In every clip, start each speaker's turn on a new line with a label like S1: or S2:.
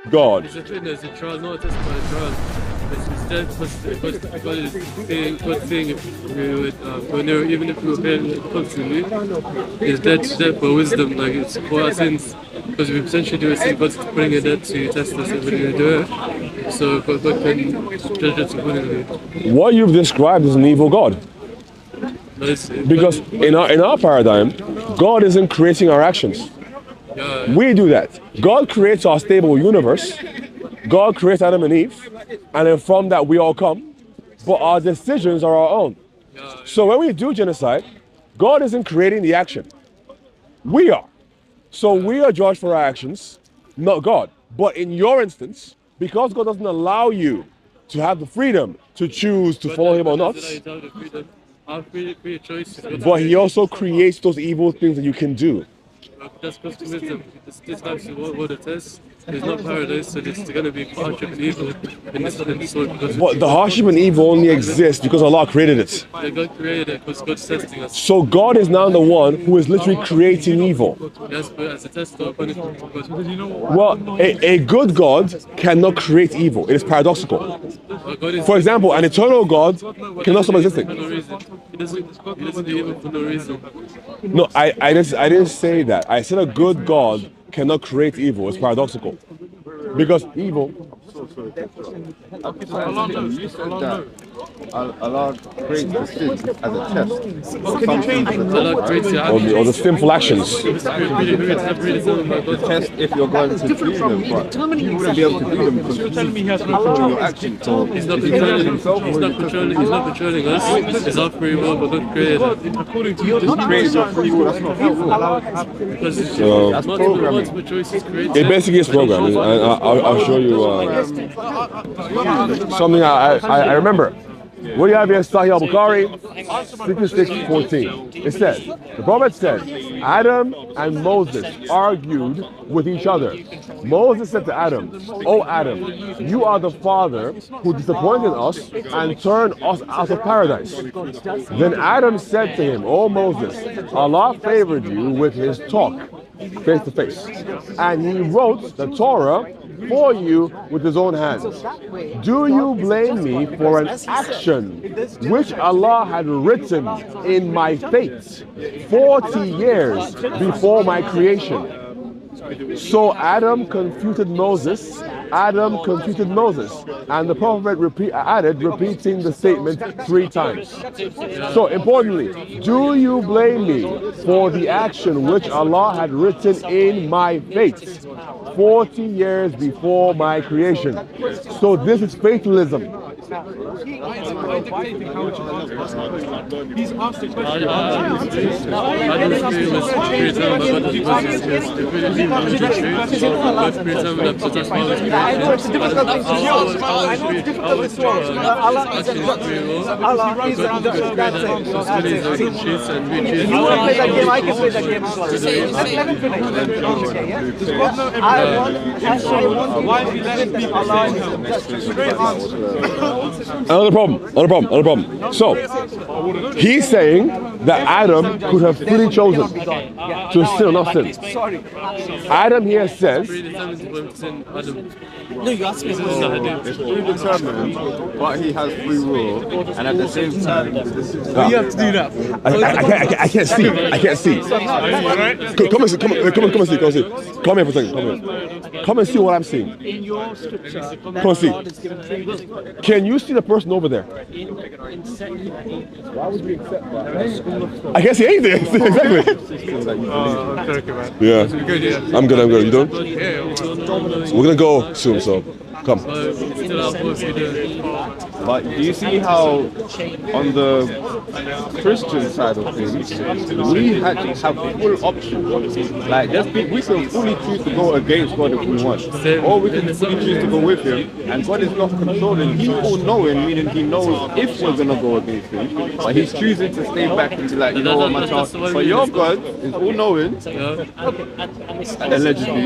S1: God.
S2: It's a fitness, a trial, not a test, but a trial. It's instead because God is saying, God saying if we would go near, even if we were failing constantly, is dead for wisdom, like it's for our sins. Because we potentially do a sin, God's putting a dead to test us if we're going to do it. So God can judge us accordingly.
S1: What you've described is an evil God. Because in our paradigm, God isn't creating our actions. We do that. God creates our stable universe. God creates Adam and Eve, and then from that we all come. But our decisions are our own. So when we do genocide, God isn't creating the action. We are. So we are judged for our actions, not God. But in your instance, because God doesn't allow you to have the freedom to choose to follow Him or not, but He also creates those evil things that you can do.
S2: That's because wisdom. This life is what it is. It's not paradise, so it's going to be hardship and evil in this world.
S1: But the hardship and evil only exists because Allah created it.
S2: Yeah, God created it because God's testing us.
S1: So God is now the one who is literally creating evil.
S2: Yes, but as a test or punishment.
S1: Well, a good God cannot create evil. It is paradoxical. For example, an eternal God cannot stop existing.
S2: He doesn't do evil for no reason.
S1: No, I didn't say that. I said a good God cannot create evil. It's paradoxical. Because evil...
S3: You said that Allah creates the sin as a test.
S2: Allah creates
S1: or the sinful actions.
S3: The test if you're going to do them, but you wouldn't be able to do them because you has control your actions. So
S2: He's not controlling us. It's our free will, but God created it.
S3: according to you, creates your free will. That's not free will.
S2: Because
S3: That's programming.
S2: multiple choices create.
S1: It basically is programming. And I'll show you something I remember. What do you have here? Sahih al-Bukhari 66:14. It says, the Prophet said, Adam and Moses argued with each other. Moses said to Adam, "O Adam, you are the father who disappointed us and turned us out of paradise." Then Adam said to him, "O Moses, Allah favored you with His talk, face to face, and He wrote the Torah for you with His own hands. Do you blame me for an action which Allah had written in my fate 40 years before my creation?" So Adam confuted Moses, and the Prophet added, repeating the statement 3 times. So importantly, do you blame me for the action which Allah had written in my fate 40 years before my creation? So this is fatalism.
S2: He's asked the question. I don't agree with
S1: Another problem. So, he's saying that Adam could have freely chosen to sin or not sin. Adam here says,
S2: No, you asked me.
S3: It's predetermined, but he has free will, and at the same time,
S4: You have to do that.
S1: I can't see. Come and see. Come here for a second. Come and see what I'm seeing.
S4: In your scripture,
S1: Come and see.
S4: God has given free will.
S1: Can you see the person over there?
S4: Why would we accept that?
S1: I can't see anything. Exactly. Yeah. I'm good. You don't? We're gonna go soon, so come.
S3: but do you see how on the Christian side of things, we actually have full options. Like, we can fully choose to go against God if we want, or we can fully choose to go with Him. And God is not controlling; He's all-knowing, meaning He knows if we're gonna go against Him. But He's choosing to stay back and be like, you know what, my child. But your God is all-knowing, allegedly,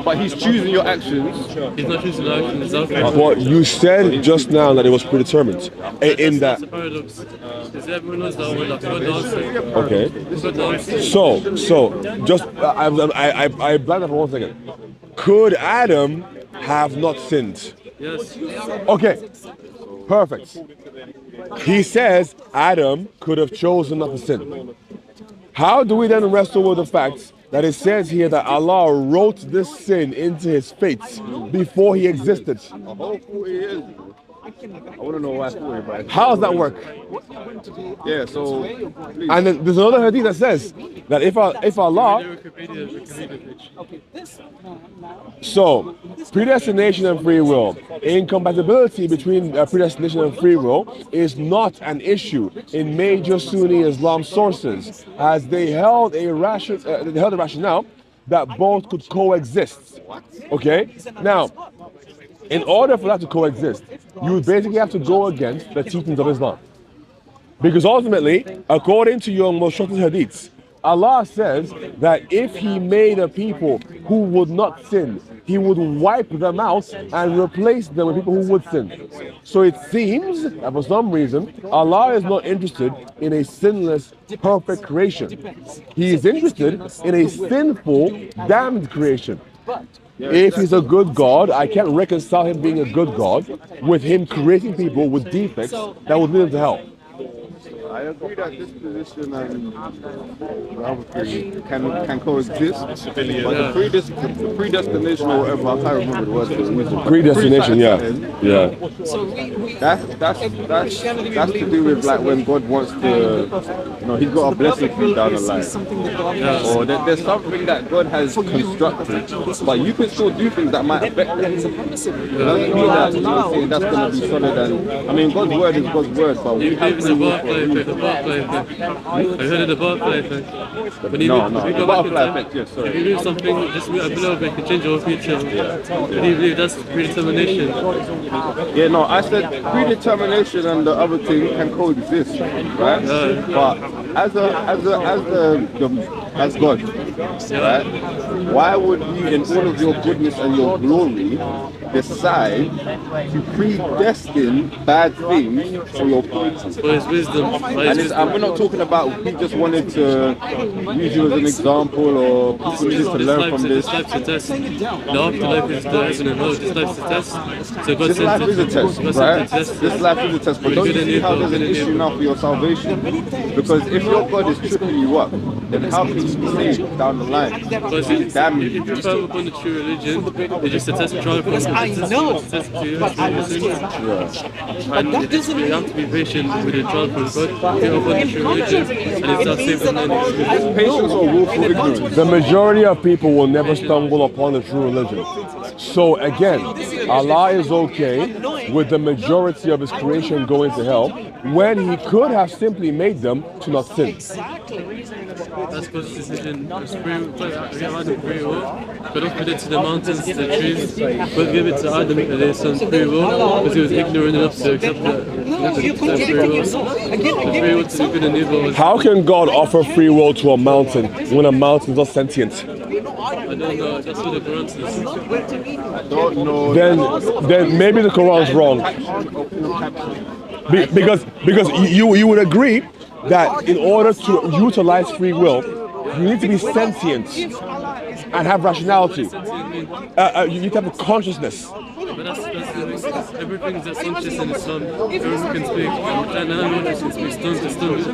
S3: but He's choosing your actions.
S2: He's not choosing the action itself.
S1: But you said just now that it was predetermined. In that.
S2: That's a paradox. Because everyone knows that when God answers.
S1: Okay. So just I blanked for 1 second. could Adam have not sinned?
S2: Yes.
S1: Okay, perfect. He says Adam could have chosen not to sin. How do we then wrestle with the fact that it says here that Allah wrote this sin into his fate before he existed?
S3: A whole 40 years. I want to know why 40, but
S1: How does that work?
S3: yeah. So, please.
S1: And then there's another hadith that says that if Allah, so predestination and free will, incompatibility between predestination and free will is not an issue in major Sunni Islam sources, as they held a rationale that both could coexist. Okay, now, in order for that to coexist, you would basically have to go against the teachings of Islam. Because ultimately, according to your most trusted hadiths, Allah says that if he made a people who would not sin, he would wipe them out and replace them with people who would sin. So it seems that for some reason, Allah is not interested in a sinless, perfect creation. He is interested in a sinful, damned creation. If he's a good God, I can't reconcile him being a good God with him creating people with defects that would lead them to hell.
S3: I agree that this position and the other thing can coexist, but the predestination or whatever, I can't remember the word.
S1: Predestination, yeah.
S3: That's to do with like when God wants to, he's got a blessing for you down the line. Or there's something that God has constructed, but you can still do things that might affect it. It doesn't mean that, that's going to be solid. And I mean, God's word is God's word, but we have to
S2: the butterfly effect. Have you heard of the butterfly effect? When you
S3: No,
S2: if you
S3: the
S2: go back in
S3: butterfly
S2: time,
S3: effect, yes, sorry.
S2: if you read something just a little bit, can change your future. Do you believe that's predetermination?
S3: Yeah, no, I said predetermination and the other thing can coexist, right? But as God, right? Why would you, in all of your goodness and your glory, decide to predestine bad things for your people?
S2: For his wisdom.
S3: And we're not talking about he just wanted to use you as an example or people needed to learn from this.
S2: This life's a test. The afterlife is the heaven and hell. This life's a test. So God
S3: This life is a test, right? This life is a test, but don't you see how there's an issue now for your salvation? Because if your God is tripping you up, then how can you be saved down the line?
S2: Because
S3: Damn
S2: if
S3: you.
S2: you come upon the true religion, it's just a test to try from.
S5: I know.
S2: And you have to be patient with the trial from God. Get upon the true religion, and it's not safe and
S3: Patience or willful ignorance?
S1: The majority of people will never stumble upon the true religion. So again, Allah is okay with the majority of his creation going to hell when he could have simply made them to not sin.
S2: That's God's decision. It's free will. God offered it to the mountains, to the trees. God gave it to Adam there's some free will because he was ignorant enough to accept that free will. The free will to the good and evil.
S1: How can God offer free will to a mountain when a mountain is not sentient?
S2: I don't know. That's what the Quran says.
S3: I don't know.
S1: Then maybe the Quran's wrong. Because you would agree that in order to utilize free will, you need to be sentient and have rationality. You need to have a consciousness.
S2: But that's everything that's conscious in Islam. Everyone can speak. And anyone can speak. Stones can speak.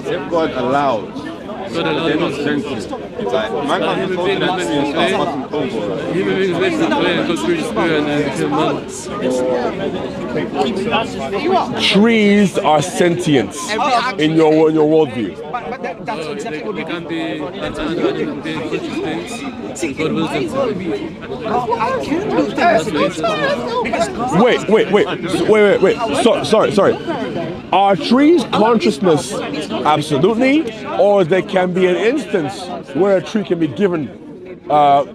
S3: If God allows, they're not sentient. Like, man can't just open that tree and start passing over, right?
S2: Human beings live from prayer and go through the spirit and then become man.
S1: Trees are sentient in your worldview.
S5: But that's exactly what
S2: They can be conscious things. God wills them to be.
S5: I can't do things.
S1: Wait. Sorry. Are trees consciousness? Absolutely. Or there can be an instance where a tree can be given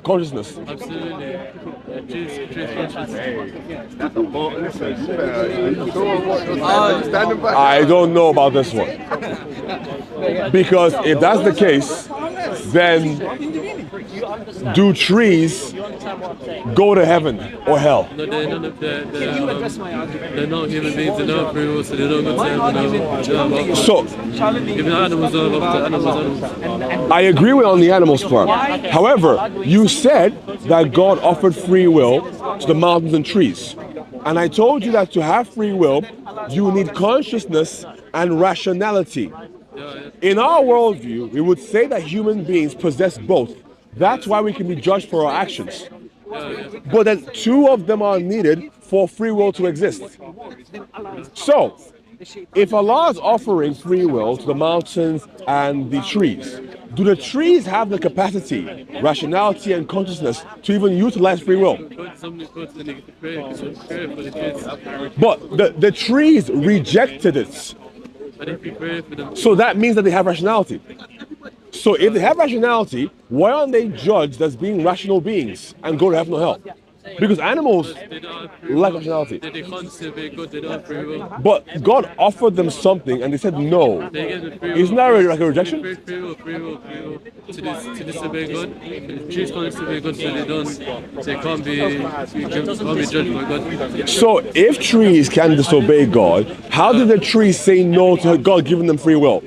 S1: consciousness.
S2: Absolutely. Trees conscious.
S1: I don't know about this one. Because if that's the case, then do trees go to heaven or hell?
S2: No, they're not human beings, they're not free will, so they don't go to heaven.
S1: So
S2: Even animals don't have to animals.
S1: I agree with on the animals part. However, you said that God offered free will to the mountains and trees. And I told you that to have free will, you need consciousness and rationality. In our worldview, we would say that human beings possess both. That's why we can be judged for our actions. But then two of them are needed for free will to exist. So, if Allah is offering free will to the mountains and the trees, do the trees have the capacity, rationality, and consciousness to even utilize free will? But the trees rejected it. So that means that they have rationality. So if they have rationality, why aren't they judged as being rational beings and go to heaven or hell? Because animals lack rationality. But God offered them something and they said no. Isn't that like a rejection?
S2: To disobey God. Trees can't disobey God, so they can't be judged by God.
S1: So if trees can disobey God, how did the trees say no to God giving them free will?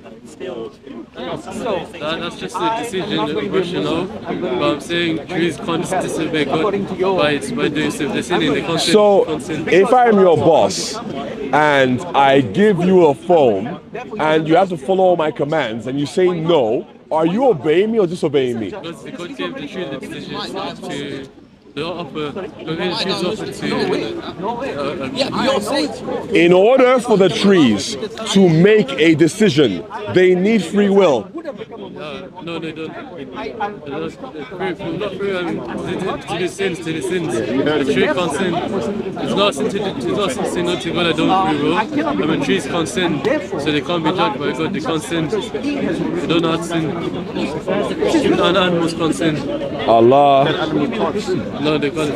S2: That's just a decision, a rational. But I'm saying trees can't disobey God by doing so. If they're sinning, they can't sin.
S1: So if I'm your boss and I give you a phone and you have to follow my commands and you say no, are you obeying me or disobeying me?
S2: Because God gave the trees the decision to.
S1: In order for the trees to make a decision, they need free will.
S2: No, they don't. Not free. To the sins. The tree can't sin. It's not sin to not to God. I don't free will. I mean, trees can't sin, so they can't be judged by God. They can't sin. They don't know how to sin. Even animals can't sin.
S1: Allah.
S2: No, they can't.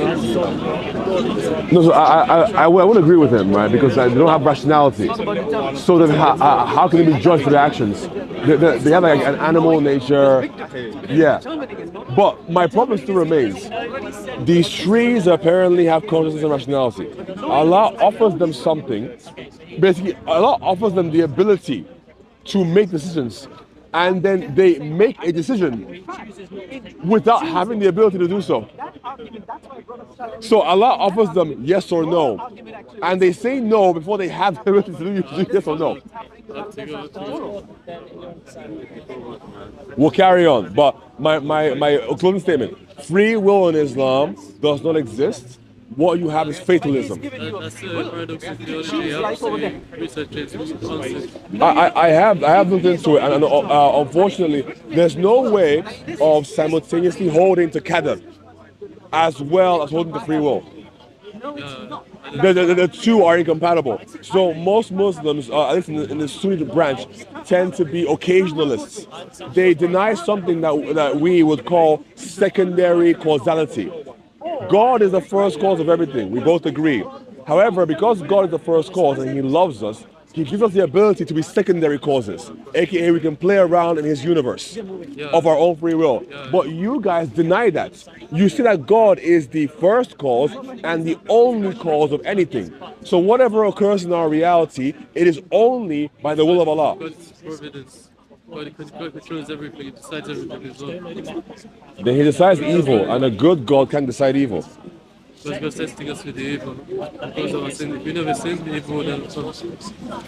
S1: No, so I would agree with him, right? Because they don't have rationality. So then how can they be judged for their actions? They have like an animal nature. Yeah. But my problem still remains. These trees apparently have consciousness and rationality. Allah offers them something. Basically, Allah offers them the ability to make decisions. And then they make a decision without having the ability to do so. So Allah offers them yes or no. And they say no before they have the ability to do yes or no. We'll carry on. But my closing statement. Free will in Islam does not exist. What you have is fatalism.
S2: That's a paradox of theology.
S1: I have looked into it, and unfortunately, there's no way of simultaneously holding to qadr as well as holding to free will. The two are incompatible. So most Muslims, at least in the Sunni branch, tend to be occasionalists. They deny something that we would call secondary causality. God is the first cause of everything. We both agree. However, because God is the first cause and He loves us, He gives us the ability to be secondary causes, aka we can play around in His universe of our own free will. But you guys deny that. You see that God is the first cause and the only cause of anything. So whatever occurs in our reality, it is only by the will of Allah.
S2: God's providence. God controls everything, He decides everything as well.
S1: Then He decides evil, and a good God can decide evil.
S2: Because God testing us with the evil. Because of our sin. If we never sin, the evil will never come.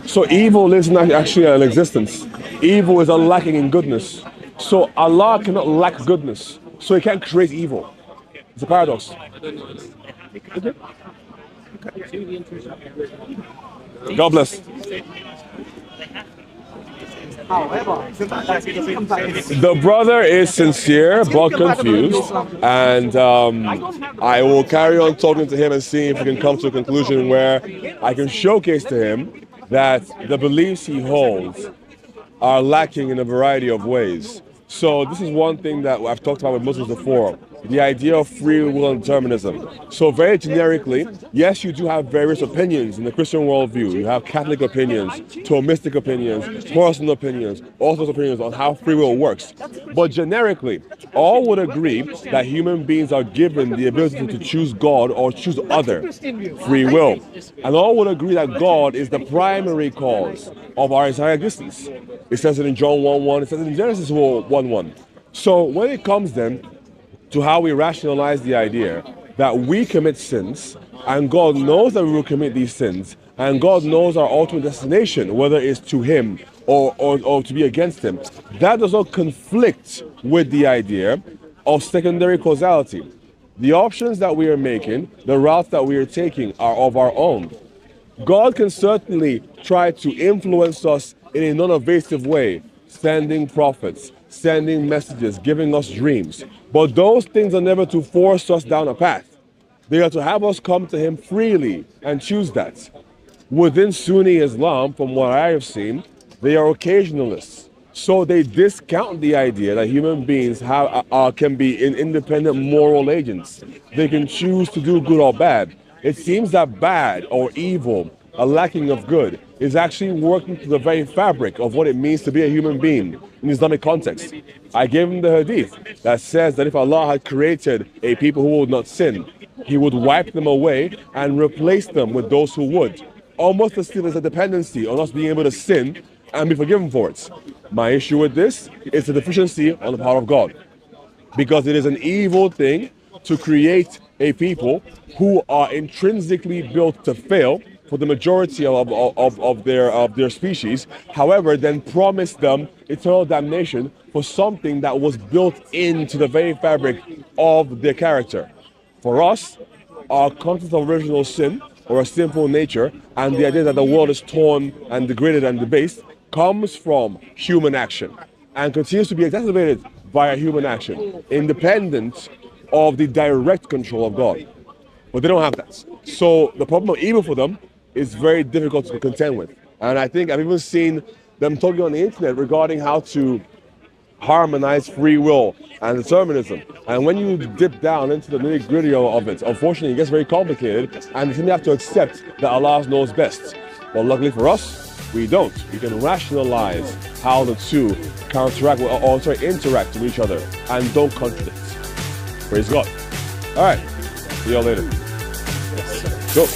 S1: So evil isn't actually an existence. Evil is a lacking in goodness. So Allah cannot lack goodness. So He can't create evil. It's a paradox.
S2: I don't know.
S1: Okay. God bless. The brother is sincere but confused, and I will carry on talking to him and see if we can come to a conclusion where I can showcase to him that the beliefs he holds are lacking in a variety of ways. So this is one thing that I've talked about with Muslims before. the idea of free will and determinism. So very generically, yes, you do have various opinions in the Christian worldview. You have Catholic opinions, Thomistic opinions, Protestant opinions, all sorts of opinions on how free will works. But generically, all would agree that human beings are given the ability to choose God or choose other, free will. And all would agree that God is the primary cause of our entire existence. It says it in John 1:1, it says it in Genesis 1:1. So when it comes then to how we rationalize the idea that we commit sins and God knows that we will commit these sins and God knows our ultimate destination, whether it's to Him or to be against Him, that does not conflict with the idea of secondary causality. The options that we are making, the routes that we are taking are of our own. God can certainly try to influence us in a non-evasive way, sending prophets, sending messages, giving us dreams. But those things are never to force us down a path. They are to have us come to Him freely and choose that. Within Sunni Islam, from what I have seen, they are occasionalists. So they discount the idea that human beings can be independent moral agents. They can choose to do good or bad. It seems that bad or evil, a lacking of good, is actually working to the very fabric of what it means to be a human being in Islamic context. I gave him the hadith that says that if Allah had created a people who would not sin, He would wipe them away and replace them with those who would. Almost as still as a dependency on us being able to sin and be forgiven for it. My issue with this is the deficiency on the part of God. Because it is an evil thing to create a people who are intrinsically built to fail for the majority of their species, however, then promise them eternal damnation for something that was built into the very fabric of their character. For us, our concept of original sin, or a sinful nature, and the idea that the world is torn and degraded and debased, comes from human action and continues to be exacerbated by human action, independent of the direct control of God. But they don't have that. So the problem of evil for them is very difficult to contend with. And I think I've even seen them talking on the internet regarding how to harmonize free will and determinism. And when you dip down into the nitty-gritty of it, unfortunately it gets very complicated and you have to accept that Allah knows best. But luckily for us, we don't. We can rationalize how the two interact with each other and don't contradict. Praise God. All right. See y'all later. Go.